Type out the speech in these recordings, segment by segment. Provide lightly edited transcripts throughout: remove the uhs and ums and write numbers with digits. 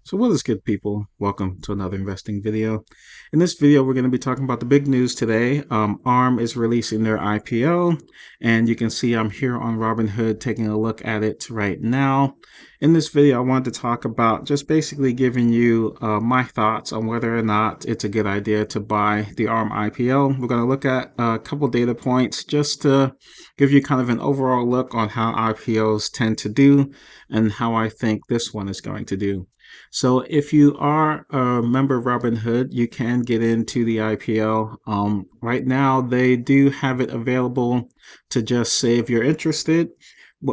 So what is good, people? Welcome to another investing video. In this video, we're going to be talking about the big news today. ARM is releasing their IPO, and you can see I'm here on Robinhood taking a look at it right now. In this video, I wanted to talk about just basically giving you my thoughts on whether or not it's a good idea to buy the ARM IPO. We're going to look at a couple data points just to give you kind of an overall look on how IPOs tend to do and how I think this one is going to do. So if you are a member of Robinhood, you can get into the IPO. Right now, they do have it available to just say if you're interested.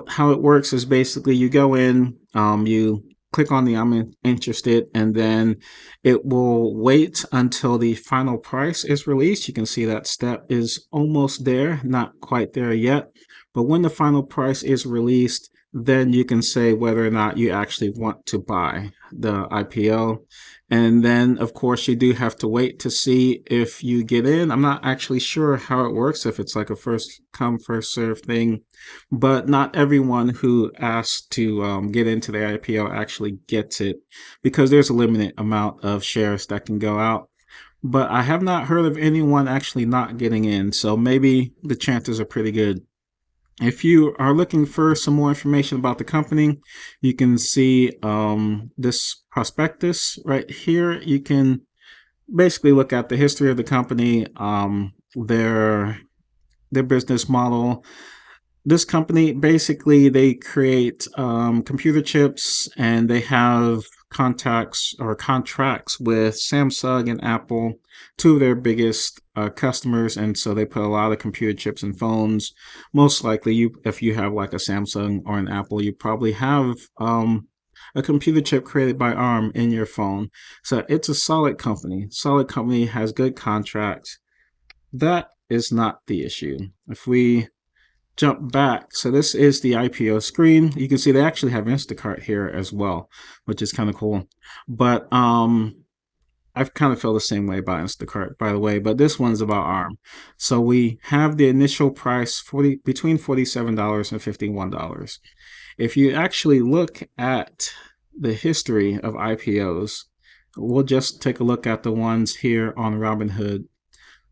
How it works is basically you go in, you click on the I'm interested, and then it will wait until the final price is released. You can see that step is almost there, not quite there yet. But when the final price is released, then you can say whether or not you actually want to buy the IPO. And then, of course, you do have to wait to see if you get in. I'm not actually sure how it works, if it's like a first come, first serve thing. But not everyone who asks to get into the IPO actually gets it, because there's a limited amount of shares that can go out. But I have not heard of anyone actually not getting in, so maybe the chances are pretty good. If you are looking for some more information about the company, you can see this prospectus right here. You can basically look at the history of the company, their business model. This company, basically, they create computer chips, and they have contracts with Samsung and Apple, two of their biggest customers. And so they put a lot of computer chips in phones. Most likely, if you have like a Samsung or an Apple, you probably have a computer chip created by ARM in your phone. So it's a solid company. Solid company, has good contracts. That is not the issue. If we jump back, so this is the IPO screen. You can see they actually have Instacart here as well, which is kind of cool. But I've kind of feel the same way about Instacart, by the way, but this one's about ARM. So we have the initial price between $47 and $51. If you actually look at the history of IPOs, we'll just take a look at the ones here on Robinhood.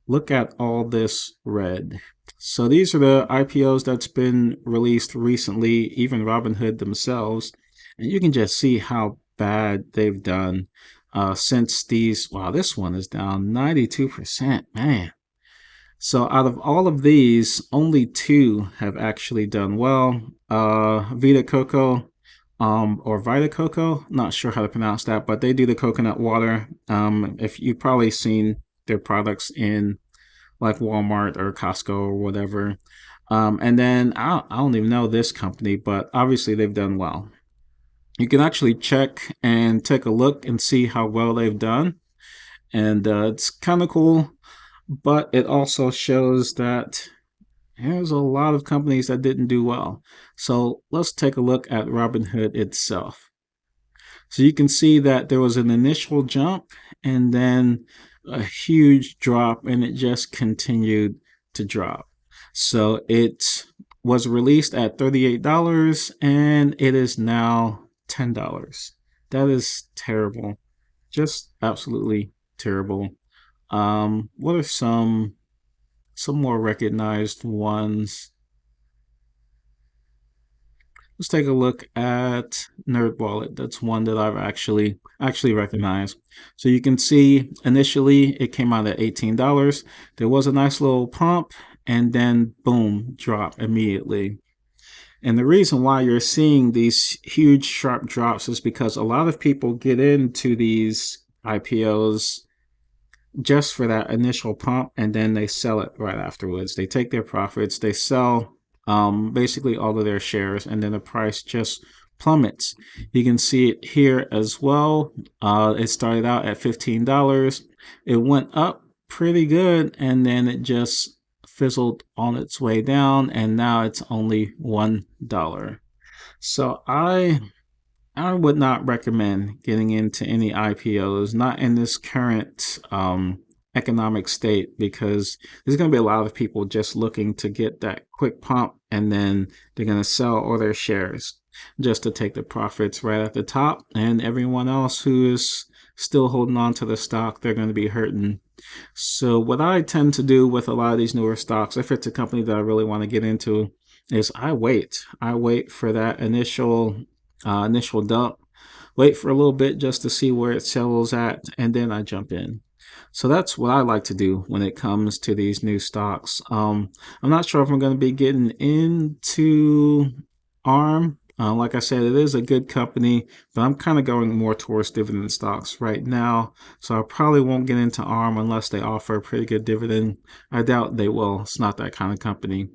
Look at all this red. So these are the IPOs that's been released recently, even Robinhood themselves. And you can just see how bad they've done since these. Wow, this one is down 92%, man. So out of all of these, only two have actually done well. Vita Coco, or Vita Coco, not sure how to pronounce that, but they do the coconut water. If you've probably seen their products in like Walmart or Costco or whatever. And then I don't even know this company, but obviously they've done well. You can actually check and take a look and see how well they've done. And it's kind of cool, but it also shows that there's a lot of companies that didn't do well. So let's take a look at Robinhood itself. So you can see that there was an initial jump and then a huge drop, and it just continued to drop. So it was released at $38 and it is now $10. That is terrible. Just absolutely terrible. What are some more recognized ones? Let's take a look at NerdWallet. That's one that I've actually recognized. So you can see initially it came out at $18. There was a nice little pump, and then boom, drop immediately. And the reason why you're seeing these huge sharp drops is because a lot of people get into these IPOs just for that initial pump, and then they sell it right afterwards. They take their profits, they sell basically all of their shares, and then the price just plummets. You can see it here as well. It started out at $15. It went up pretty good, and then it just fizzled on its way down, and now it's only $1. So I would not recommend getting into any IPOs, not in this current economic state, because there's going to be a lot of people just looking to get that quick pump, and then they're going to sell all their shares. just to take the profits right at the top, and everyone else who is still holding on to the stock, they're going to be hurting. So what I tend to do with a lot of these newer stocks, if it's a company that I really want to get into, is I wait. I wait for that initial dump, wait for a little bit just to see where it settles at, and then I jump in. So that's what I like to do when it comes to these new stocks. I'm not sure if I'm going to be getting into ARM. Like I said, it is a good company, but I'm kind of going more towards dividend stocks right now. So I probably won't get into ARM unless they offer a pretty good dividend. I doubt they will. It's not that kind of company.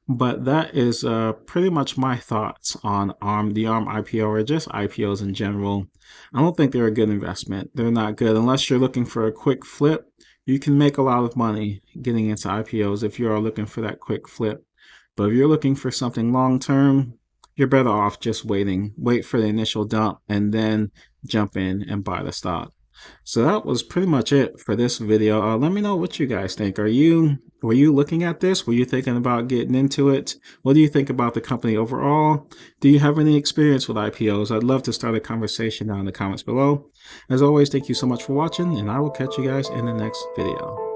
But that is pretty much my thoughts on the ARM IPO, or just IPOs in general. I don't think they're a good investment. They're not good unless you're looking for a quick flip. You can make a lot of money getting into IPOs if you are looking for that quick flip. But if you're looking for something long term, you're better off just waiting. Wait for the initial dump and then jump in and buy the stock. So that was pretty much it for this video. Let me know what you guys think. Were you looking at this? Were you thinking about getting into it? What do you think about the company overall? Do you have any experience with IPOs? I'd love to start a conversation down in the comments below. As always, thank you so much for watching, and I will catch you guys in the next video.